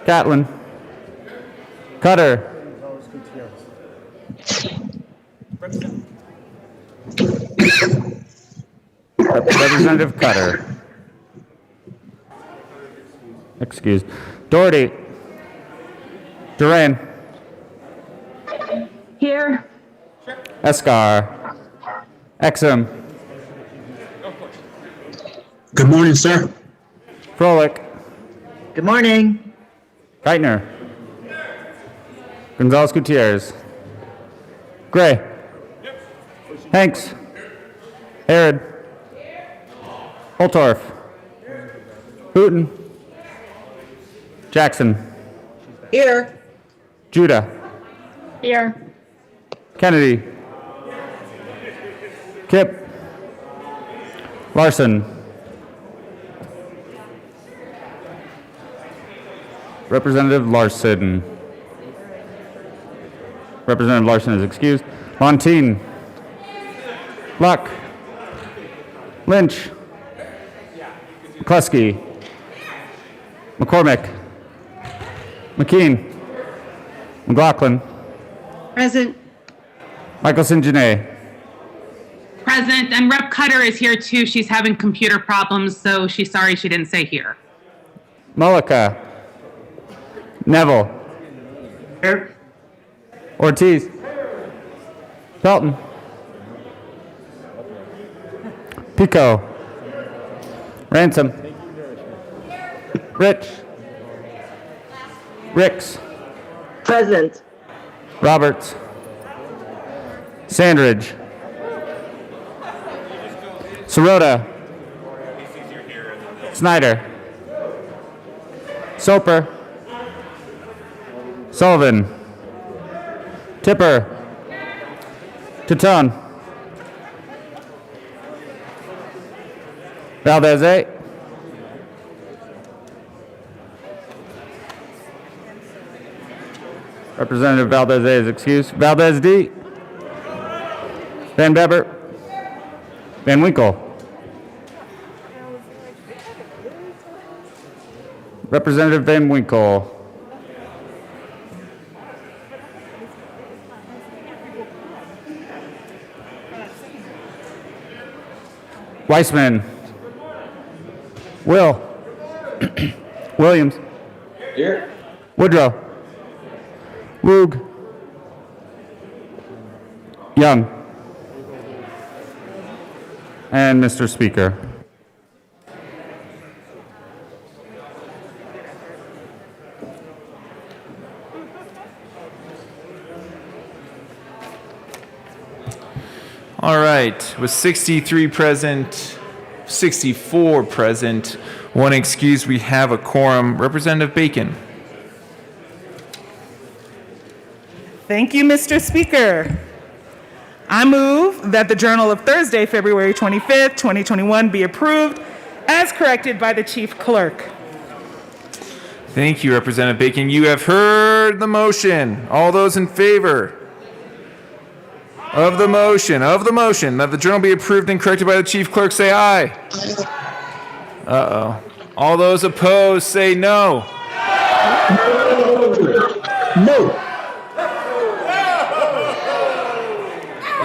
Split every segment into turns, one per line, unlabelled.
Gatlin. Cutter. Representative Cutter. Excused. Doherty. Duran.
Here.
Escar. Exum.
Good morning, sir.
Froelich.
Good morning.
Geithner. Gonzalez Gutierrez. Gray. Hanks. Harrod. Holtorf. Hooten. Jackson.
Here.
Judah.
Here.
Kennedy. Kip. Larson. Representative Larson. Representative Larson is excused. Montine. Luck. Lynch. McCluskey. McCormick. McKean. McLaughlin.
Present.
Michelson Janae.
Present, and Rep. Cutter is here too. She's having computer problems, so she's sorry she didn't say here.
Mullica. Neville.
Here.
Ortiz. Felton. Pico. Ransom. Rich. Ricks.
Present.
Roberts. Sandridge. Sirota. Snyder. Soper. Sullivan. Tipper. Taton. Valdez. Representative Valdez is excused. Valdez D. Van Beber. Van Winkle. Representative Van Winkle. Weissman. Will. Williams.
Here.
Woodrow. Woog. Young. And Mr. Speaker.
All right, with 63 present, 64 present, one excused, we have a quorum. Representative Bacon.
Thank you, Mr. Speaker. I move that the Journal of Thursday, February 25th, 2021 be approved as corrected by the Chief Clerk.
Thank you, Representative Bacon. You have heard the motion. All those in favor of the motion that the Journal be approved and corrected by the Chief Clerk say aye. Uh-oh. All those opposed say no.
No.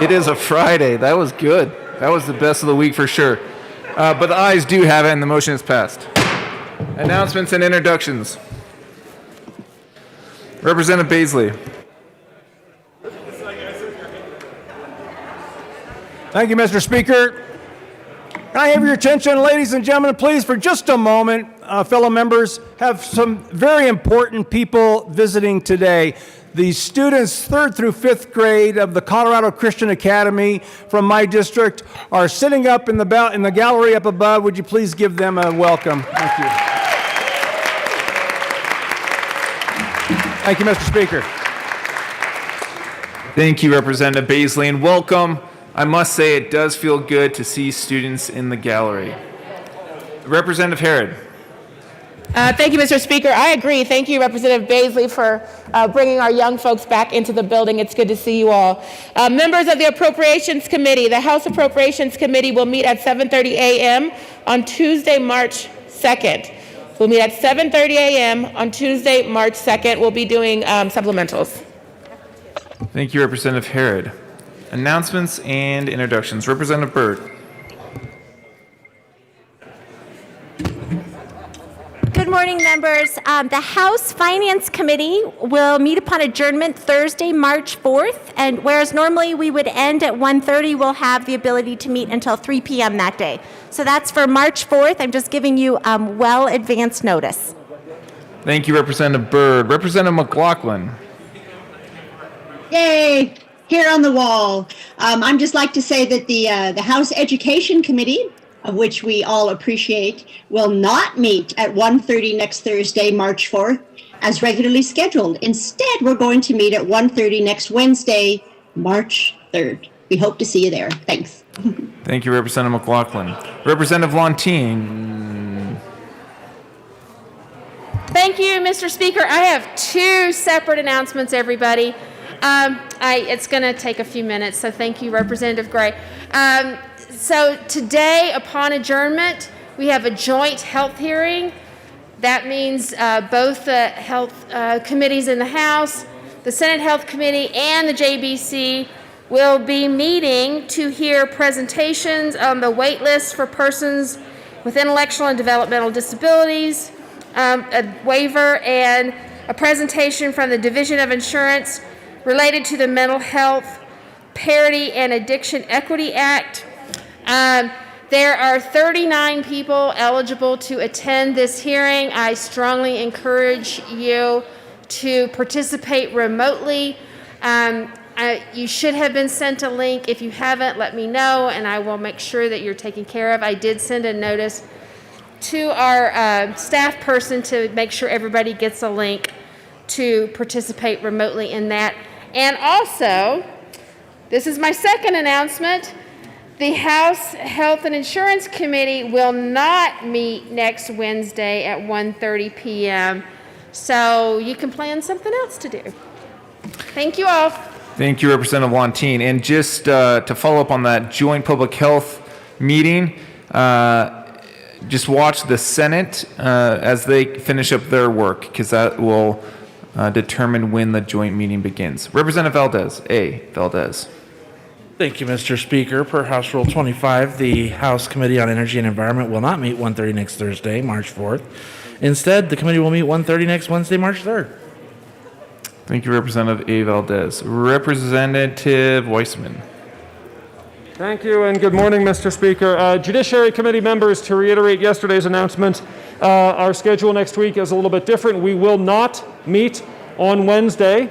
It is a Friday. That was good. That was the best of the week for sure. But the ayes do have it, and the motion is passed. Announcements and introductions. Representative Baisley.
Thank you, Mr. Speaker. Can I have your attention, ladies and gentlemen, please, for just a moment? Fellow members, have some very important people visiting today. The students 3rd through 5th grade of the Colorado Christian Academy from my district are sitting up in the gallery up above. Would you please give them a welcome? Thank you. Thank you, Mr. Speaker.
Thank you, Representative Baisley, and welcome. I must say it does feel good to see students in the gallery. Representative Harrod.
Thank you, Mr. Speaker. I agree. Thank you, Representative Baisley, for bringing our young folks back into the building. It's good to see you all. Members of the Appropriations Committee, the House Appropriations Committee will meet at 7:30 a.m. on Tuesday, March 2nd. We'll meet at 7:30 a.m. on Tuesday, March 2nd. We'll be doing supplementals.
Thank you, Representative Harrod. Announcements and introductions. Representative Byrd.
Good morning, members. The House Finance Committee will meet upon adjournment Thursday, March 4th, and whereas normally we would end at 1:30, we'll have the ability to meet until 3 p.m. that day. So that's for March 4th. I'm just giving you well advanced notice.
Thank you, Representative Byrd. Representative McLaughlin.
Yay! Here on the wall. I'm just like to say that the House Education Committee, of which we all appreciate, will not meet at 1:30 next Thursday, March 4th, as regularly scheduled. Instead, we're going to meet at 1:30 next Wednesday, March 3rd. We hope to see you there. Thanks.
Thank you, Representative McLaughlin. Representative Lontine.
Thank you, Mr. Speaker. I have two separate announcements, everybody. It's going to take a few minutes, so thank you, Representative Gray. So today, upon adjournment, we have a joint health hearing. That means both the health committees in the House, the Senate Health Committee, and the JBC will be meeting to hear presentations on the wait list for persons with intellectual and developmental disabilities, a waiver, and a presentation from the Division of Insurance related to the Mental Health Parity and Addiction Equity Act. There are 39 people eligible to attend this hearing. I strongly encourage you to participate remotely. You should have been sent a link. If you haven't, let me know, and I will make sure that you're taken care of. I did send a notice to our staff person to make sure everybody gets a link to participate remotely in that. And also, this is my second announcement. The House Health and Insurance Committee will not meet next Wednesday at 1:30 p.m., so you can plan something else to do. Thank you all.
Thank you, Representative Lontine. And just to follow up on that joint public health meeting, just watch the Senate as they finish up their work, because that will determine when the joint meeting begins. Representative Valdez. Valdez.
Thank you, Mr. Speaker. Per House Rule 25, the House Committee on Energy and Environment will not meet 1:30 next Thursday, March 4th. Instead, the committee will meet 1:30 next Wednesday, March 3rd.
Thank you, Representative A. Valdez. Representative Weissman.
Thank you, and good morning, Mr. Speaker. Judiciary Committee members, to reiterate yesterday's announcement, our schedule next week is a little bit different. We will not meet on Wednesday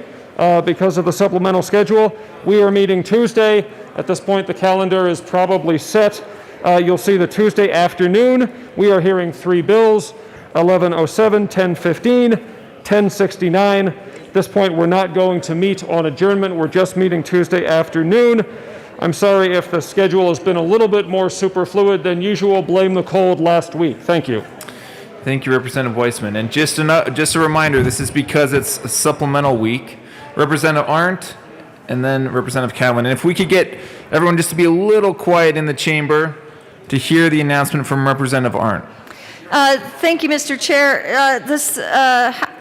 because of the supplemental schedule. We are meeting Tuesday. At this point, the calendar is probably set. You'll see the Tuesday afternoon. We are hearing three bills, 1107, 1015, 1069. At this point, we're not going to meet on adjournment. We're just meeting Tuesday afternoon. I'm sorry if the schedule has been a little bit more superfluid than usual. Blame the cold last week. Thank you.
Thank you, Representative Weissman. And just a reminder, this is because it's a supplemental week. Representative Arndt, and then Representative Cowan. And if we could get everyone just to be a little quiet in the chamber to hear the announcement from Representative Arndt.
Thank you, Mr. Chair. This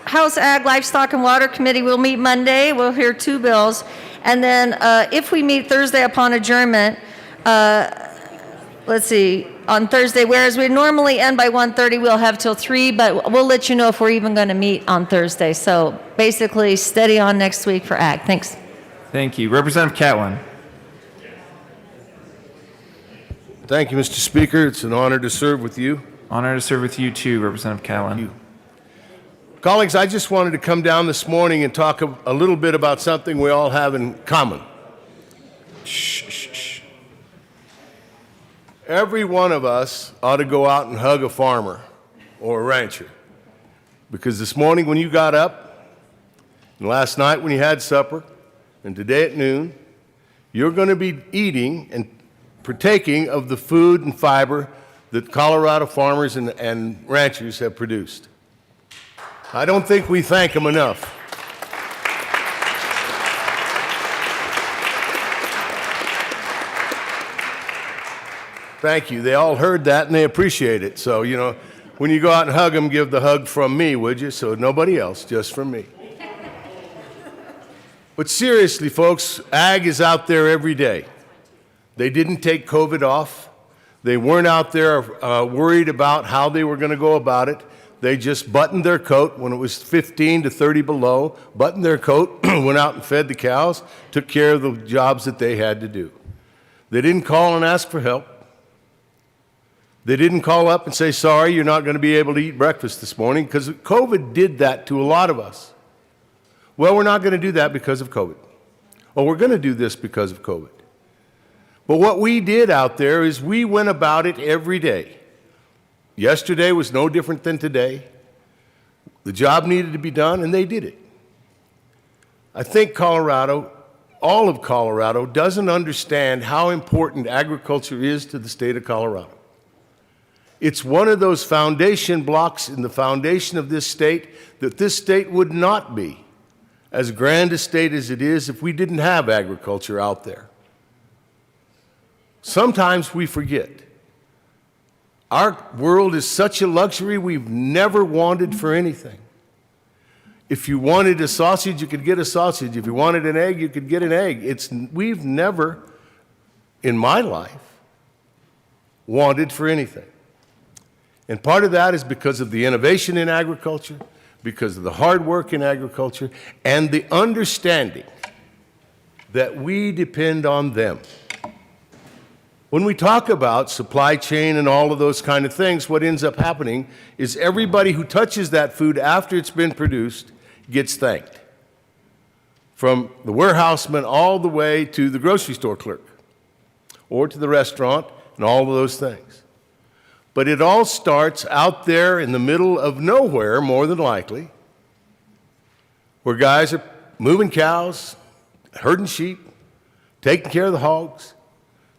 House Ag, Livestock, and Water Committee will meet Monday. We'll hear two bills. And then if we meet Thursday upon adjournment, let's see, on Thursday, whereas we normally end by 1:30, we'll have till 3, but we'll let you know if we're even going to meet on Thursday. So basically, steady on next week for Ag. Thanks.
Thank you. Representative Catlin.
Thank you, Mr. Speaker. It's an honor to serve with you.
Honor to serve with you too, Representative Catlin.
Thank you. Colleagues, I just wanted to come down this morning and talk a little bit about something we all have in common. Shh. Every one of us ought to go out and hug a farmer or a rancher. Because this morning when you got up, and last night when you had supper, and today at noon, you're going to be eating and partaking of the food and fiber that Colorado farmers and ranchers have produced. I don't think we thank them enough. Thank you. They all heard that and they appreciate it. So, when you go out and hug them, give the hug from me, would you? So nobody else, just from me. But seriously, folks, ag is out there every day. They didn't take COVID off. They weren't out there worried about how they were going to go about it. They just buttoned their coat when it was 15 to 30 below, buttoned their coat, went out and fed the cows, took care of the jobs that they had to do. They didn't call and ask for help. They didn't call up and say, sorry, you're not going to be able to eat breakfast this morning, because COVID did that to a lot of us. Well, we're not going to do that because of COVID. Or we're going to do this because of COVID. But what we did out there is we went about it every day. Yesterday was no different than today. The job needed to be done, and they did it. I think Colorado, all of Colorado, doesn't understand how important agriculture is to the state of Colorado. It's one of those foundation blocks in the foundation of this state that this state would not be as grand a state as it is if we didn't have agriculture out there. Sometimes we forget. Our world is such a luxury we've never wanted for anything. If you wanted a sausage, you could get a sausage. If you wanted an egg, you could get an egg. We've never, in my life, wanted for anything. And part of that is because of the innovation in agriculture, because of the hard work in agriculture, and the understanding that we depend on them. When we talk about supply chain and all of those kind of things, what ends up happening is everybody who touches that food after it's been produced gets thanked. From the warehouseman all the way to the grocery store clerk or to the restaurant and all of those things. But it all starts out there in the middle of nowhere, more than likely, where guys are moving cows, herding sheep, taking care of the hogs,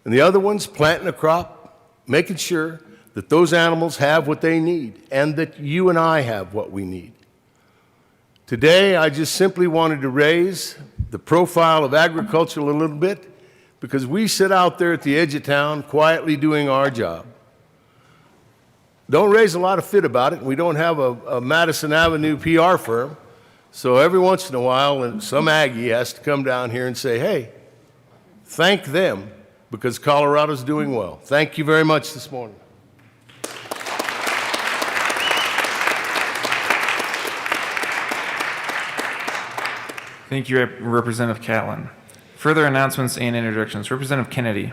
and the other ones planting a crop, making sure that those animals have what they need and that you and I have what we need. Today, I just simply wanted to raise the profile of agriculture a little bit because we sit out there at the edge of town quietly doing our job. Don't raise a lot of fit about it. We don't have a Madison Avenue PR firm. So every once in a while, some Aggie has to come down here and say, hey, thank them because Colorado's doing well. Thank you very much this morning.
Thank you, Representative Catlin. Further announcements and introductions. Representative Kennedy.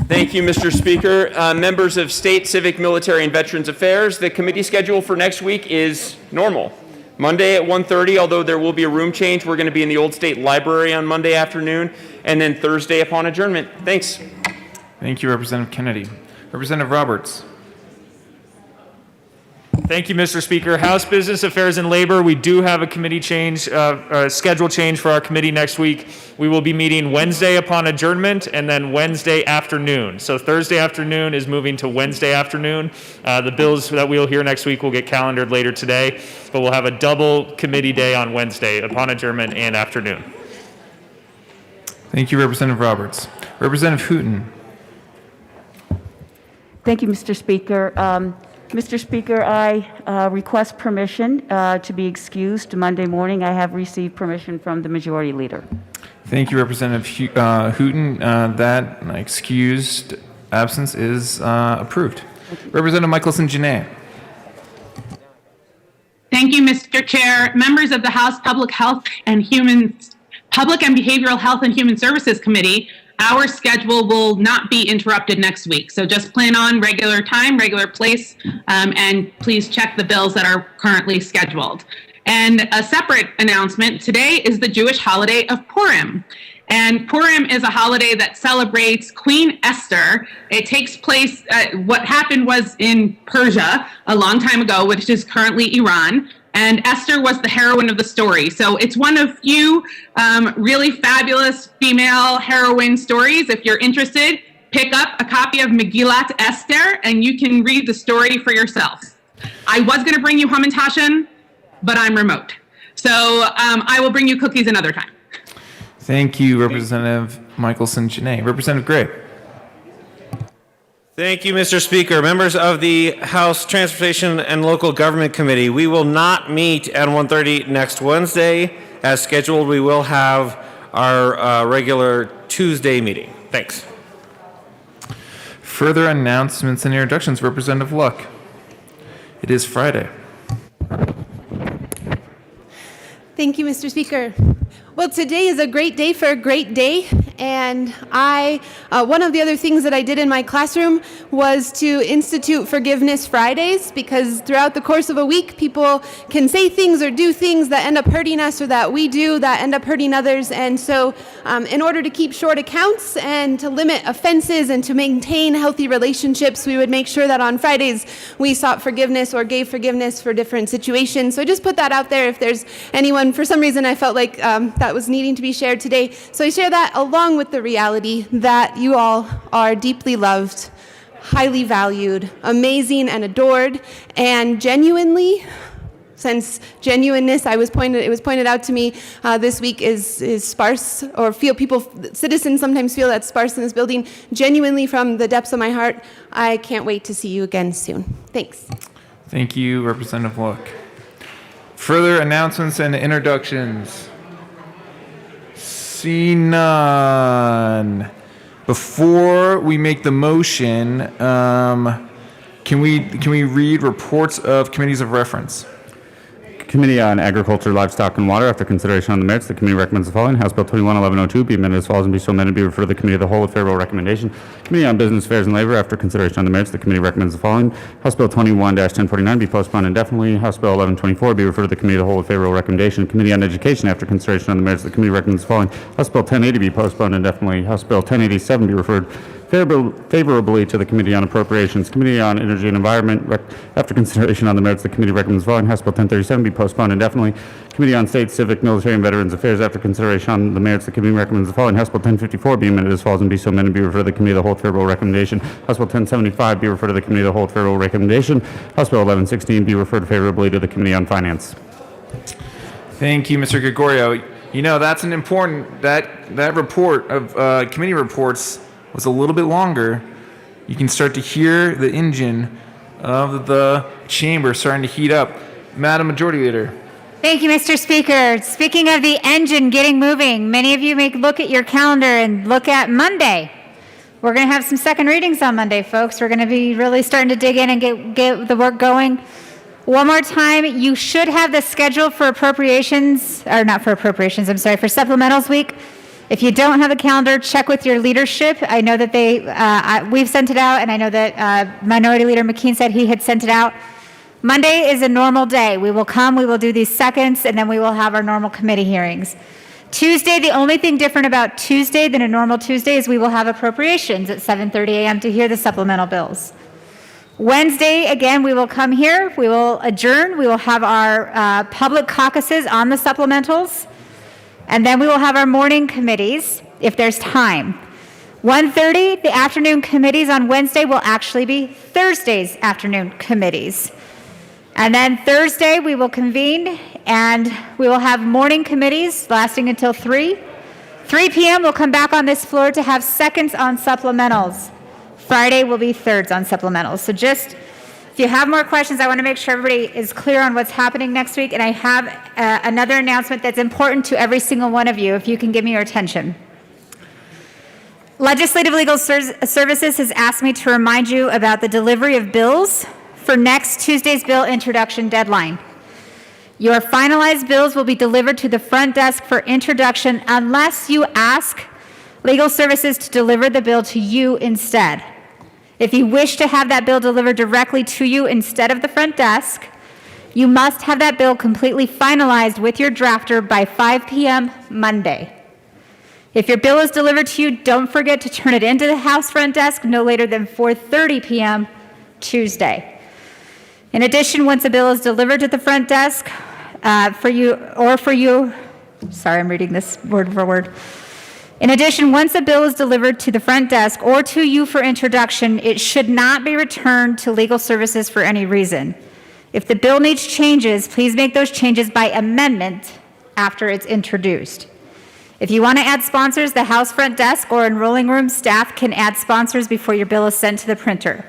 Thank you, Mr. Speaker. Members of State, Civic, Military, and Veterans Affairs, the committee schedule for next week is normal. Monday at 1:30, although there will be a room change, we're going to be in the Old State Library on Monday afternoon, and then Thursday upon adjournment. Thanks.
Thank you, Representative Kennedy. Representative Roberts.
Thank you, Mr. Speaker. House Business Affairs and Labor, we do have a committee change, schedule change for our committee next week. We will be meeting Wednesday upon adjournment and then Wednesday afternoon. So Thursday afternoon is moving to Wednesday afternoon. The bills that we'll hear next week will get calendared later today, but we'll have a double committee day on Wednesday upon adjournment and afternoon.
Thank you, Representative Roberts. Representative Hooton.
Thank you, Mr. Speaker. Mr. Speaker, I request permission to be excused Monday morning. I have received permission from the Majority Leader.
Thank you, Representative Hooton. That excused absence is approved. Representative Michelson-Jeannet.
Thank you, Mr. Chair. Members of the House Public and Behavioral Health and Human Services Committee, our schedule will not be interrupted next week. So just plan on regular time, regular place, and please check the bills that are currently scheduled. And a separate announcement, today is the Jewish holiday of Purim. And Purim is a holiday that celebrates Queen Esther. It takes place, what happened was in Persia a long time ago, which is currently Iran. And Esther was the heroine of the story. So it's one of few really fabulous female heroine stories. If you're interested, pick up a copy of Megillat Esther and you can read the story for yourself. I was going to bring you Hamantashen, but I'm remote. So I will bring you cookies another time.
Thank you, Representative Michelson-Jeannet. Representative Gray.
Thank you, Mr. Speaker. Members of the House Transportation and Local Government Committee, we will not meet at 1:30 next Wednesday. As scheduled, we will have our regular Tuesday meeting. Thanks.
Further announcements and introductions. Representative Luck. It is Friday.
Thank you, Mr. Speaker. Well, today is a great day for a great day, and one of the other things that I did in my classroom was to institute Forgiveness Fridays, because throughout the course of a week, people can say things or do things that end up hurting us, or that we do that end up hurting others. And so in order to keep short accounts and to limit offenses and to maintain healthy relationships, we would make sure that on Fridays we sought forgiveness or gave forgiveness for different situations. So I just put that out there. If there's anyone, for some reason I felt like that was needing to be shared today. So I share that along with the reality that you all are deeply loved, highly valued, amazing and adored, and genuinely, since genuineness, it was pointed out to me this week is sparse, or citizens sometimes feel that's sparse in this building. Genuinely, from the depths of my heart, I can't wait to see you again soon. Thanks.
Thank you, Representative Luck. Further announcements and introductions. See none. Before we make the motion, can we read reports of committees of reference?
Committee on Agriculture, Livestock, and Water. After consideration on the merits, the committee recommends the following. House Bill 21-1102 be amended as follows and be so amended be referred to the Committee of the Whole with favorable recommendation. Committee on Business Affairs and Labor. After consideration on the merits, the committee recommends the following. House Bill 21-1049 be postponed indefinitely. House Bill 1124 be referred to the Committee of the Whole with favorable recommendation. Committee on Education. After consideration on the merits, the committee recommends the following. House Bill 1080 be postponed indefinitely. House Bill 1087 be referred favorably to the Committee on Appropriations. Committee on Energy and Environment. After consideration on the merits, the committee recommends the following. House Bill 1037 be postponed indefinitely. Committee on State, Civic, Military, and Veterans Affairs. After consideration on the merits, the committee recommends the following. House Bill 1054 be amended as follows and be so amended be referred to the Committee of the Whole with favorable recommendation. House Bill 1075 be referred to the Committee of the Whole with favorable recommendation. House Bill 1116 be referred favorably to the Committee on Finance.
Thank you, Mr. Gregorio. You know, that's an important, that report of committee reports was a little bit longer. You can start to hear the engine of the chamber starting to heat up. Madam Majority Leader.
Thank you, Mr. Speaker. Speaking of the engine getting moving, many of you may look at your calendar and look at Monday. We're going to have some second readings on Monday, folks. We're going to be really starting to dig in and get the work going. One more time, you should have the schedule for appropriations, or not for appropriations, I'm sorry, for supplementals week. If you don't have a calendar, check with your leadership. I know that we've sent it out, and I know that Minority Leader McKean said he had sent it out. Monday is a normal day. We will come, we will do these seconds, and then we will have our normal committee hearings. Tuesday, the only thing different about Tuesday than a normal Tuesday is we will have appropriations at 7:30 a.m. to hear the supplemental bills. Wednesday, again, we will come here, we will adjourn, we will have our public caucuses on the supplementals, and then we will have our morning committees if there's time. 1:30, the afternoon committees on Wednesday will actually be Thursday's afternoon committees. And then Thursday, we will convene and we will have morning committees lasting until 3. 3 p.m., we'll come back on this floor to have seconds on supplementals. Friday will be thirds on supplementals. So just, if you have more questions, I want to make sure everybody is clear on what's happening next week. And I have another announcement that's important to every single one of you, if you can give me your attention. Legislative Legal Services has asked me to remind you about the delivery of bills for next Tuesday's bill introduction deadline. Your finalized bills will be delivered to the front desk for introduction unless you ask Legal Services to deliver the bill to you instead. If you wish to have that bill delivered directly to you instead of the front desk, you must have that bill completely finalized with your drafter by 5 p.m. Monday. If your bill is delivered to you, don't forget to turn it into the House front desk no later than 4:30 p.m. Tuesday. In addition, once a bill is delivered to the front desk, sorry, I'm reading this word for word. In addition, once a bill is delivered to the front desk or to you for introduction, it should not be returned to Legal Services for any reason. If the bill needs changes, please make those changes by amendment after it's introduced. If you want to add sponsors, the House front desk or enrolling room staff can add sponsors before your bill is sent to the printer.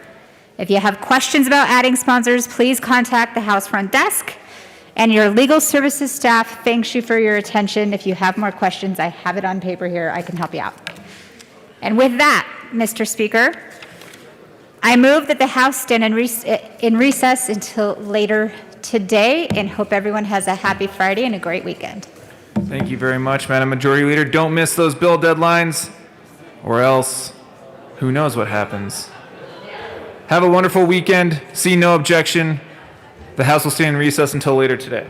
If you have questions about adding sponsors, please contact the House front desk. And your legal services staff thanks you for your attention. If you have more questions, I have it on paper here. I can help you out. And with that, Mr. Speaker, I move that the House stand in recess until later today and hope everyone has a happy Friday and a great weekend.
Thank you very much, Madam Majority Leader. Don't miss those bill deadlines, or else who knows what happens. Have a wonderful weekend. See no objection. The House will stay in recess until later today.